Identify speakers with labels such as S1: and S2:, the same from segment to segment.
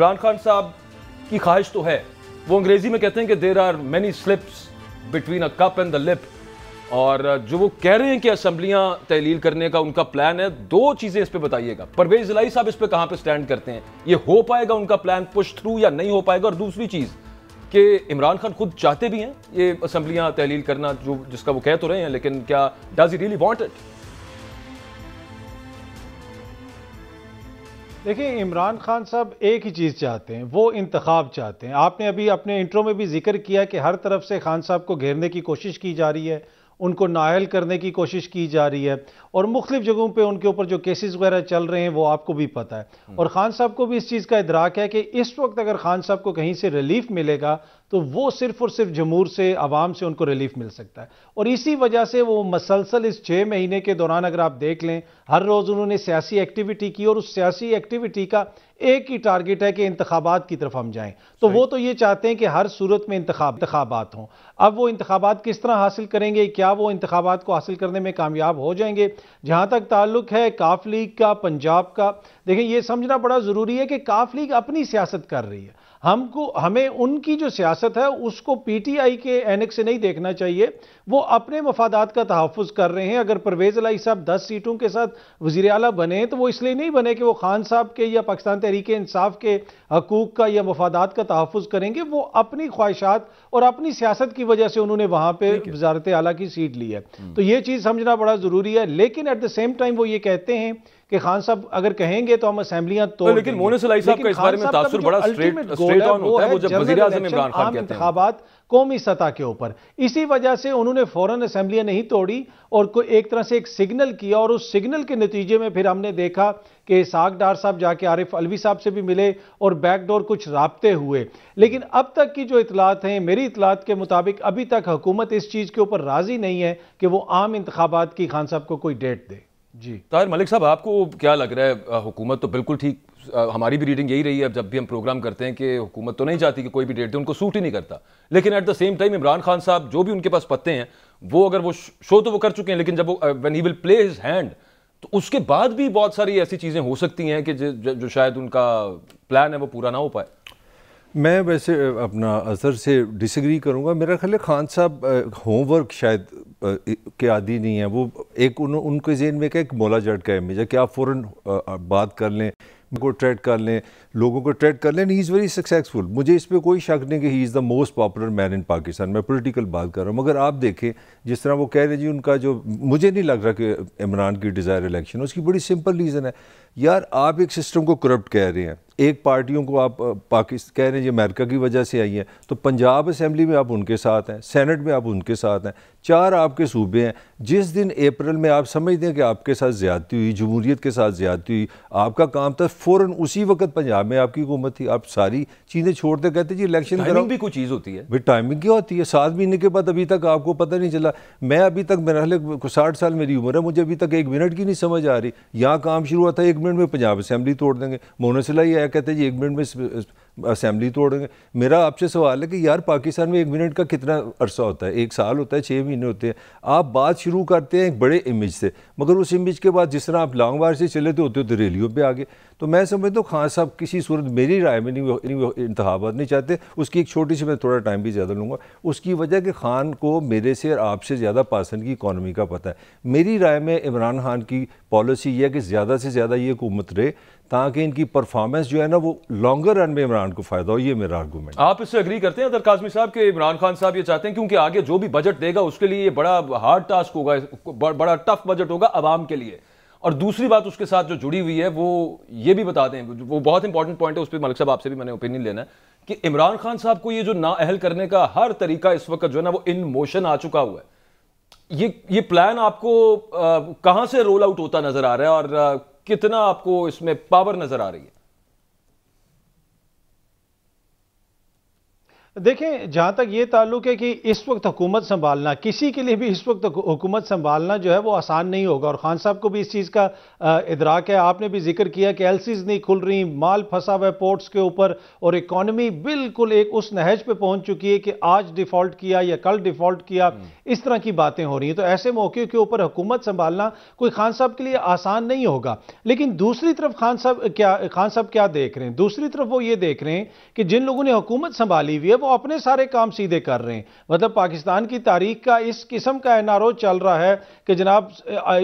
S1: इमरान खान साहब की ख्वाहिश तो है, वो अंग्रेजी में कहते हैं कि there are many slips between a cup and the lip, और जो वो कह रहे हैं कि असेंबलियां तहलील करने का उनका प्लान है, दो चीजें इस पे बताइएगा। परवेज इलाही साहब इस पे कहां पे स्टैंड करते हैं, ये हो पाएगा उनका प्लान पुश थ्रू या नहीं हो पाएगा? और दूसरी चीज कि इमरान खान खुद चाहते भी हैं ये असेंबलियां तहलील करना, जो जिसका वो कह तो रहे हैं, लेकिन क्या does he really want it?
S2: देखिए, इमरान खान साहब एक ही चीज़ चाहते हैं, वो इंतखाब चाहते हैं। आपने अभी अपने इंट्रो में भी जिक्र किया कि हर तरफ से खान साहब को घेरने की कोशिश की जा रही है, उनको नाअहल करने की कोशिश की जा रही है, और मुख्तलिफ जगहों पे उनके ऊपर जो केसेस वगैरह चल रहे हैं वो आपको भी पता है। और खान साहब को भी इस चीज़ का इदराक है कि इस वक्त अगर खान साहब को कहीं से रिलीफ मिलेगा तो वो सिर्फ और सिर्फ जमहूर से, आवाम से उनको रिलीफ मिल सकता है। और इसी वजह से वो मसलसल इस 6 महीने के दौरान अगर आप देख लें, हर रोज़ उन्होंने सियासी एक्टिविटी की, और उस सियासी एक्टिविटी का एक ही टारगेट है कि इंतखाबात की तरफ हम जाएं। तो वो तो ये चाहते हैं कि हर सूरत में इंतखाबात हों। अब वो इंतखाबात किस तरह हासिल करेंगे, क्या वो इंतखाबात को हासिल करने में कामयाब हो जाएंगे? जहां तक ताल्लुक है काफ लीग का, पंजाब का, देखिए ये समझना बड़ा जरूरी है कि काफ लीग अपनी सियासत कर रही है। हमें उनकी जो सियासत है उसको पीटीआई के ऐनक से नहीं देखना चाहिए। वो अपने मफादात का तहफ़्फ़ुज़ कर रहे हैं। अगर परवेज इलाही साहब 10 सीटों के साथ वज़ीर आला बने तो वो इसलिए नहीं बने कि वो खान साहब के या पाकिस्तान तहरीक इंसाफ के हकूक़ का या मफादात का तहफ़्फ़ुज़ करेंगे। वो अपनी ख्वाहिशात और अपनी सियासत की वजह से उन्होंने वहां पर वज़ारत आला की सीट ली है। तो ये चीज़ समझना बड़ा ज़रूरी है। लेकिन एट द सेम टाइम वो ये कहते हैं कि खान साहब अगर कहेंगे तो हम असेंबलियां तोड़,
S1: लेकिन मोनिस इलाही साहब का इस बारे में तासुर बड़ा स्ट्रेट ऑन होता है, वो जब वज़ीर आज़म इमरान खान कहते हैं
S2: इंतखाबात कौमी सतह के ऊपर। इसी वजह से उन्होंने फौरन असेंबलियां नहीं तोड़ी और एक तरह से एक सिग्नल किया, और उस सिग्नल के नतीजे में फिर हमने देखा कि इसाक डार साहब जाके आरिफ अलवी साहब से भी मिले और बैकडोर कुछ राब्ते हुए। लेकिन अब तक की जो इतलात हैं, मेरी इतलात के मुताबिक अभी तक हुकूमत इस चीज के ऊपर राजी नहीं है कि वो आम इंतखाबात की खान साहब को कोई डेट दे। जी
S1: ताहिर मलिक साहब, आपको क्या लग रहा है? हुकूमत तो बिल्कुल ठीक, हमारी भी रीडिंग यही रही है जब भी हम प्रोग्राम करते हैं कि हुकूमत तो नहीं चाहती कि कोई भी डेट दे, उनको सूट ही नहीं करता। लेकिन at the same time Imran Khan साहब जो भी उनके पास पत्ते हैं, वो अगर वो शो तो वो कर चुके हैं, लेकिन जब वो when he will play his hand, तो उसके बाद भी बहुत सारी ऐसी चीजें हो सकती हैं कि जो शायद उनका प्लान है वो पूरा ना हो पाए।
S3: मैं वैसे अपना असर से डिसएग्री करूंगा। मेरा ख्याल है खान साहब होमवर्क शायद के आदी नहीं है। वो एक उनके ज़हन में एक मौला जट का इमेज है कि आप फ़ौरन बात कर लें, को ट्रेड कर लें, लोगों को ट्रेड कर लें। ही इज़ वेरी सक्सेसफुल, मुझे इस पर कोई शक नहीं कि he is the most popular man in Pakistan. मैं पॉलिटिकल बात कर रहा हूँ। मगर आप देखें जिस तरह वो कह रहे हैं जी, उनका जो, मुझे नहीं लग रहा कि इमरान की डिज़ायर इलेक्शन, उसकी बड़ी सिंपल रीज़न है यार, आप एक सिस्टम को करप्ट कह रहे हैं, एक पार्टियों को आप पाकिस्तान कह रहे हैं ये अमेरिका की वजह से आई है, तो पंजाब असेंबली में आप उनके साथ हैं, सेनेट में आप उनके साथ हैं, 4 आपके सूबे हैं। जिस दिन अप्रैल में आप समझते हैं कि आपके साथ ज़्यादती हुई, जमहूरियत के साथ ज़्यादती हुई, आपका काम था फ़ौरन उसी वक्त पंजाब में आपकी हुकूमत थी, आप सारी चीज़ें छोड़ते कहते जी इलेक्शन कराओ।
S1: भी कोई चीज़ होती है
S3: भाई, टाइमिंग क्या होती है? 7 महीने के बाद अभी तक आपको पता नहीं चला। मैं अभी तक, मेरा 60 साल मेरी उम्र है, मुझे अभी तक 1 मिनट की नहीं समझ आ रही। यहाँ काम शुरू हुआ था 1 मिनट में पंजाब असेंबली तोड़ देंगे। मोनिस इलाही आया कहते हैं जी 1 मिनट में असेंबली तोड़ेंगे। मेरा आपसे सवाल है कि यार पाकिस्तान में 1 मिनट का कितना अरसा होता है? 1 साल होता है, 6 महीने होते हैं। आप बात शुरू करते हैं एक बड़े इमेज से, मगर उस इमेज के बाद जिस तरह आप लॉन्ग मार्च से चले थे होते रैलियों पे आगे। तो मैं समझता हूँ खान साहब किसी सूरत, मेरी राय में नहीं इंतखाबात नहीं चाहते। उसकी एक छोटी सी, मैं थोड़ा टाइम भी ज़्यादा लूँगा, उसकी वजह कि खान को मेरे से और आपसे ज़्यादा पाकिस्तान की इकॉनमी का पता है। मेरी राय में इमरान खान की पॉलिसी ये है कि ज़्यादा से ज़्यादा ये हुकूमत रहे, ताकि इनकी परफॉर्मेंस जो है ना वो लॉन्गर रन में इमरान को फायदा हो। ये मेरा आर्गूमेंट।
S1: आप इससे एग्री करते हैं अदर काज़मी साहब कि इमरान खान साहब ये चाहते हैं क्योंकि आगे जो भी बजट देगा उसके लिए ये बड़ा हार्ड टास्क होगा, बड़ा टफ बजट होगा आवाम के लिए। और दूसरी बात उसके साथ जो जुड़ी हुई है वो ये भी बता दें, वो बहुत इंपॉर्टेंट पॉइंट है, उस पर मलिक साहब आपसे भी मैंने ओपिनियन लेना है कि इमरान खान साहब को ये जो नाअहल करने का हर तरीका इस वक्त जो है ना वो इन मोशन आ चुका हुआ है। ये प्लान आपको कहां से रोल आउट होता नजर आ रहा है और कितना आपको इसमें पावर नजर आ रही है?
S2: देखें, जहां तक ये ताल्लुक है कि इस वक्त हुकूमत संभालना, किसी के लिए भी इस वक्त हुकूमत संभालना जो है वो आसान नहीं होगा, और खान साहब को भी इस चीज़ का इदराक है। आपने भी जिक्र किया कि एलसीज नहीं खुल रही, माल फंसा हुआ है पोर्ट्स के ऊपर, और इकॉनमी बिल्कुल एक उस नहज पे पहुंच चुकी है कि आज डिफॉल्ट किया या कल डिफॉल्ट किया, इस तरह की बातें हो रही हैं। तो ऐसे मौके के ऊपर हुकूमत संभालना कोई खान साहब के लिए आसान नहीं होगा। लेकिन दूसरी तरफ खान साहब क्या देख रहे हैं? दूसरी तरफ वो ये देख रहे हैं कि जिन लोगों ने हुकूमत संभाली हुई है वो अपने सारे काम सीधे कर रहे हैं। मतलब पाकिस्तान की तारीख का इस किस्म का एनआरओ चल रहा है कि जनाब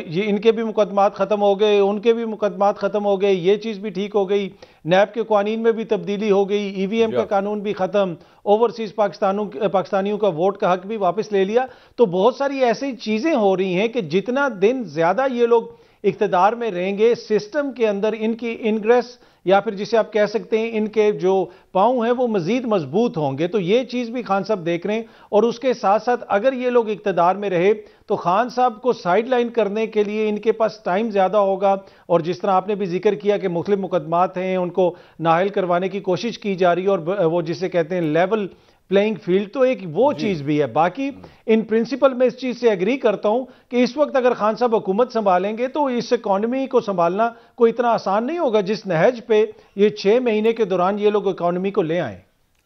S2: ये इनके भी मुकदमात खत्म हो गए, उनके भी मुकदमात खत्म हो गए, ये चीज भी ठीक हो गई, नैब के कानून में भी तब्दीली हो गई, ईवीएम का कानून भी खत्म, ओवरसीज पाकिस्तानियों का वोट का हक भी वापस ले लिया। तो बहुत सारी ऐसी चीजें हो रही हैं कि जितना दिन ज्यादा ये लोग इख्तिदार में रहेंगे, सिस्टम के अंदर इनकी इनग्रेस या फिर जिसे आप कह सकते हैं इनके जो पांव हैं वो मजीद मजबूत होंगे। तो ये चीज भी खान साहब देख रहे हैं, और उसके साथ साथ अगर ये लोग इख्तिदार में रहे तो खान साहब को साइडलाइन करने के लिए इनके पास टाइम ज्यादा होगा। और जिस तरह आपने भी जिक्र किया कि मुख्तलिफ मुकदमात हैं, उनको नाअहल करवाने की कोशिश की जा रही है, और वो जिसे कहते हैं लेवल प्लेइंग फील्ड, तो एक वो चीज भी है। बाकी इन प्रिंसिपल में इस चीज से एग्री करता हूं कि इस वक्त अगर खान साहब हुकूमत संभालेंगे तो इस इकॉनमी को संभालना कोई इतना आसान नहीं होगा जिस नहज पे ये 6 महीने के दौरान ये लोग इकॉनमी को ले आए।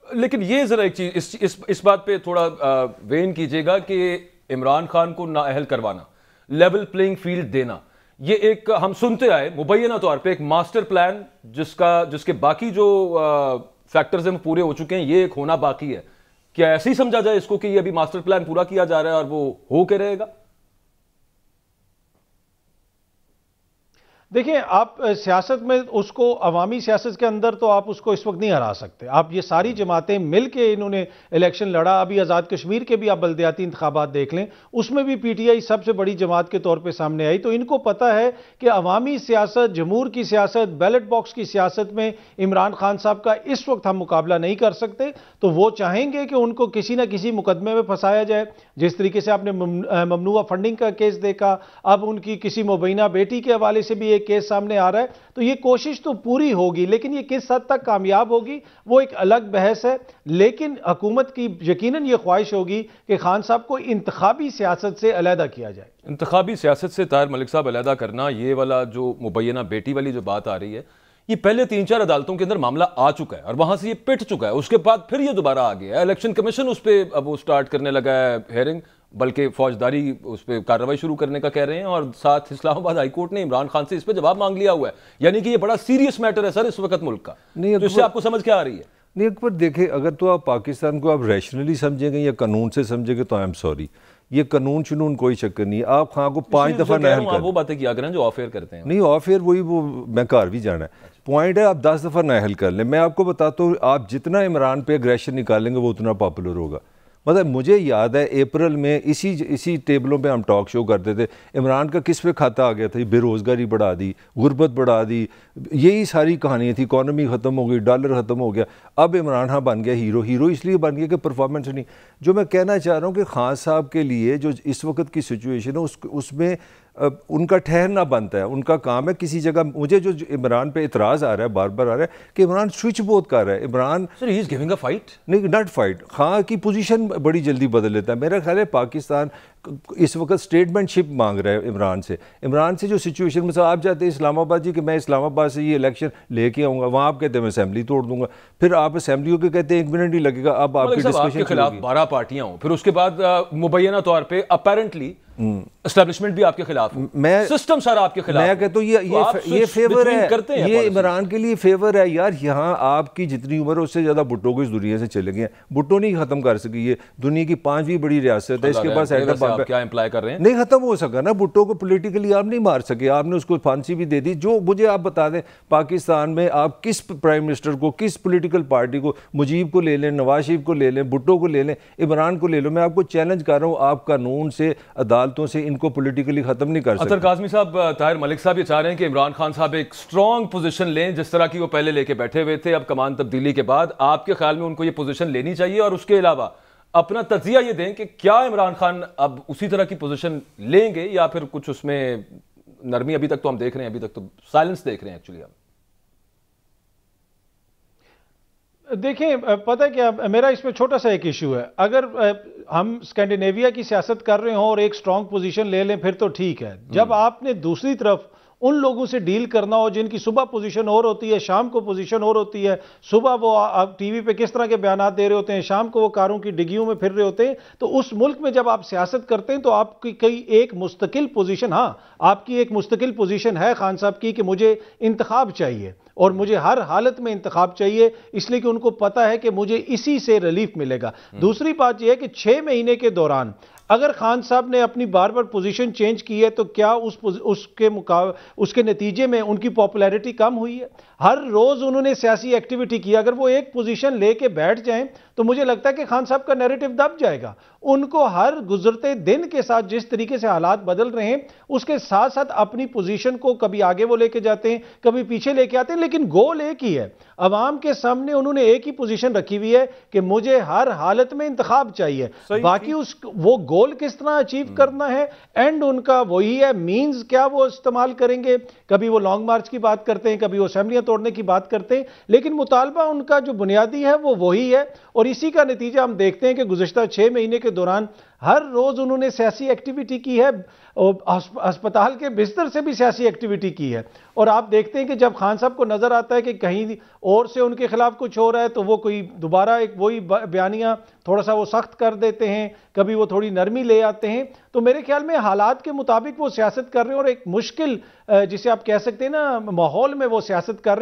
S1: लेकिन ये जरा एक चीज इस बात पे थोड़ा वेन कीजिएगा कि इमरान खान को नाअहल करवाना, लेवल प्लेइंग फील्ड देना, ये एक हम सुनते आए मुबैना तौर पे एक मास्टर प्लान जिसके बाकी जो फैक्टर्स हैं पूरे हो चुके हैं, ये एक होना बाकी है। क्या ऐसे ही समझा जाए इसको कि ये अभी मास्टर प्लान पूरा किया जा रहा है और वो हो के रहेगा?
S2: देखिए, आप सियासत में उसको, अवामी सियासत के अंदर तो आप उसको इस वक्त नहीं हरा सकते। आप ये सारी जमातें मिल के इन्होंने इलेक्शन लड़ा। अभी आज़ाद कश्मीर के भी आप बल्दियाती इंतखाबात देख लें, उसमें भी पीटीआई सबसे बड़ी जमात के तौर पे सामने आई। तो इनको पता है कि अवामी सियासत, जमहूर की सियासत, बैलेट बॉक्स की सियासत में इमरान खान साहब का इस वक्त हम मुकाबला नहीं कर सकते। तो वो चाहेंगे कि उनको किसी ना किसी मुकदमे में फंसाया जाए। जिस तरीके से आपने ममनुआ फंडिंग का केस देखा, अब उनकी किसी मुबैना बेटी के हवाले से भी केस सामने आ रहा है। तो ये कोशिश तो पूरी होगी, लेकिन ये किस हद तक कामयाब होगी वो एक अलग बहस है। लेकिन हुकूमत की यकीनन ये ख्वाहिश होगी कि खान साहब को इंतखाबी सियासत से अलहदा किया जाए।
S1: इंतखाबी सियासत से ताहिर मलिक साहब अलहदा करना, ये वाला जो मुबैना बेटी वाली जो बात आ रही है, ये पहले 3-4 अदालतों के अंदर मामला आ चुका है और वहां से ये पिट चुका है। उसके बाद फिर ये दोबारा आ गया है। इलेक्शन कमीशन उस पर अब वो स्टार्ट करने लगा है हेयरिंग, बल्कि फौजदारी उस पर कार्रवाई शुरू करने का कह रहे हैं, और साथ इस्लामाबाद हाईकोर्ट ने इमरान खान से इस पर जवाब मांग लिया हुआ है। यानी कि ये बड़ा सीरियस मैटर है सर इस वक्त मुल्क का। नहीं, तो इससे आपको समझ क्या आ रही है?
S3: नहीं, एक बार देखें, अगर तो आप पाकिस्तान को आप रैशनली समझेंगे या कानून से समझेंगे तो आई एम सॉरी, ये कानून शुनून कोई चक्कर नहीं है। आप खां को 5 दफा नाअहल कर,
S1: वो बातें किया करें जो ऑफ एयर करते हैं।
S3: नहीं, ऑफ एयर वही वो मैं घर भी जाना है। पॉइंट है, आप 10 दफा नाअहल कर लें। मैं आपको बताता हूँ, आप जितना इमरान पे एग्रेशन निकालेंगे वो उतना पॉपुलर होगा। मतलब मुझे याद है अप्रैल में इसी टेबलों पे हम टॉक शो करते थे, इमरान का किस पे खाता आ गया था, बेरोज़गारी बढ़ा दी, गुर्बत बढ़ा दी, यही सारी कहानियाँ थी। इकॉनमी ख़त्म हो गई, डॉलर ख़त्म हो गया। अब इमरान खान बन गया हीरो इसलिए बन गया कि परफॉर्मेंस नहीं। जो मैं कहना चाह रहा हूँ कि खान साहब के लिए जो इस वक्त की सिचुएशन है उसमें उनका ठहरना बनता है। उनका काम है किसी जगह, मुझे जो इमरान पे इतराज़ आ रहा है, बार बार आ रहा है कि इमरान स्विच बहुत कर रहा है। Imran
S1: sir he is giving a fight,
S3: नहीं, नॉट फाइट। खां की पोजीशन बड़ी जल्दी बदल लेता है। मेरा ख्याल है पाकिस्तान इस वक्त स्टेटमेंटशिप मांग रहा है इमरान से जो सिचुएशन में आप जाते हैं इस्लामाबाद जी कि मैं इस्लामाबाद से ये इलेक्शन लेके आऊँगा, वहाँ आप कहते हैं मैं असेंबली तोड़ दूंगा, फिर आप असेंबली के कहते हैं 1 मिनट ही लगेगा। अब आपकी डिस्कशन
S1: के खिलाफ 12 पार्टियां हो, फिर उसके बाद मुबैना तौर पे अपेरेंटली एस्टैब्लिशमेंट भी आपके खिलाफ, मैं सिस्टम सारा आपके खिलाफ।
S3: मैं कहता हूँ ये फेवर है, ये इमरान के लिए फेवर है यार। यहाँ आपकी जितनी उम्र है उससे ज्यादा भुट्टो को इस दुनिया से चले गए हैं। भुट्टो नहीं खत्म कर सकी, ये दुनिया की 5वीं बड़ी रियासत है, इसके पास
S1: क्या इंप्लाई कर रहे हैं,
S3: नहीं खत्म हो सका ना। भुट्टो को पॉलिटिकली आप नहीं मार सके, आपने उसको फांसी भी दे दी। जो मुझे आप बता दें पाकिस्तान में आप किस प्राइम मिनिस्टर को, किस पॉलिटिकल पार्टी को, मुजीब को ले लें, नवाज शरीफ को ले लें, भुट्टो को ले लें, इमरान को ले लो, मैं आपको चैलेंज कर रहा हूँ, आप कानून से, अदालतों से इनको पॉलिटिकली खत्म नहीं कर सकते।
S1: अतर काज़मी साहब, ताहिर मलिक साहब ये चाह रहे हैं कि इमरान खान साहब एक स्ट्रॉन्ग पोजीशन लें जिस तरह की वो पहले लेके बैठे हुए थे। अब कमान तब्दीली के बाद आपके ख्याल में उनको ये पोजीशन लेनी चाहिए, और उसके अलावा अपना तज्जिया ये दें कि क्या इमरान खान अब उसी तरह की पोजीशन लेंगे या फिर कुछ उसमें नरमी? अभी तक तो हम देख रहे हैं, अभी तक तो साइलेंस देख रहे हैं एक्चुअली हम।
S2: देखें, पता है क्या, मेरा इसमें छोटा सा एक इशू है। अगर हम स्कैंडिनेविया की सियासत कर रहे हों और एक स्ट्रांग पोजीशन ले लें फिर तो ठीक है। जब आपने दूसरी तरफ उन लोगों से डील करना हो जिनकी सुबह पोजीशन और होती है, शाम को पोजीशन और होती है, सुबह वो टीवी पे किस तरह के बयान दे रहे होते हैं, शाम को वो कारों की डिग्गियों में फिर रहे होते हैं, तो उस मुल्क में जब आप सियासत करते हैं तो आपकी कई एक मुस्तकिल पोजीशन, हाँ आपकी एक मुस्तकिल पोजीशन है खान साहब की कि मुझे इंतखाब चाहिए और मुझे हर हालत में इंतखाब चाहिए, इसलिए कि उनको पता है कि मुझे इसी से रिलीफ मिलेगा। दूसरी बात यह है कि 6 महीने के दौरान अगर खान साहब ने अपनी बार बार पोजीशन चेंज की है तो क्या उसके नतीजे में उनकी पॉपुलैरिटी कम हुई है? हर रोज उन्होंने सियासी एक्टिविटी की, अगर वो एक पोजीशन लेके बैठ जाएं तो मुझे लगता है कि खान साहब का नैरेटिव दब जाएगा। उनको हर गुजरते दिन के साथ जिस तरीके से हालात बदल रहे हैं उसके साथ साथ अपनी पोजीशन को कभी आगे वो लेके जाते हैं, कभी पीछे लेके आते हैं, लेकिन गोल एक ही है। अवाम के सामने उन्होंने एक ही पोजीशन रखी हुई है कि मुझे हर हालत में इंतखाब चाहिए। बाकी वो गोल किस तरह अचीव करना है, एंड उनका वही है, मींस क्या वो इस्तेमाल करेंगे। कभी वो लॉन्ग मार्च की बात करते हैं, कभी वो असेंबलियां तोड़ने की बात करते हैं, लेकिन मुतालबा उनका जो बुनियादी है वो वही है। और इसी का नतीजा हम देखते हैं कि गुज़श्ता 6 महीने के दौरान हर रोज उन्होंने सियासी एक्टिविटी की है, अस्पताल के बिस्तर से भी सियासी एक्टिविटी की है। और आप देखते हैं कि जब खान साहब को नजर आता है कि कहीं और से उनके खिलाफ कुछ हो रहा है तो वो कोई दोबारा एक वही बयानियां थोड़ा सा वो सख्त कर देते हैं, कभी वो थोड़ी नरमी ले आते हैं। तो मेरे ख्याल में हालात के मुताबिक वो सियासत कर रहे हैं और एक मुश्किल जिसे आप कह सकते हैं ना माहौल में वो सियासत कर रहे हैं।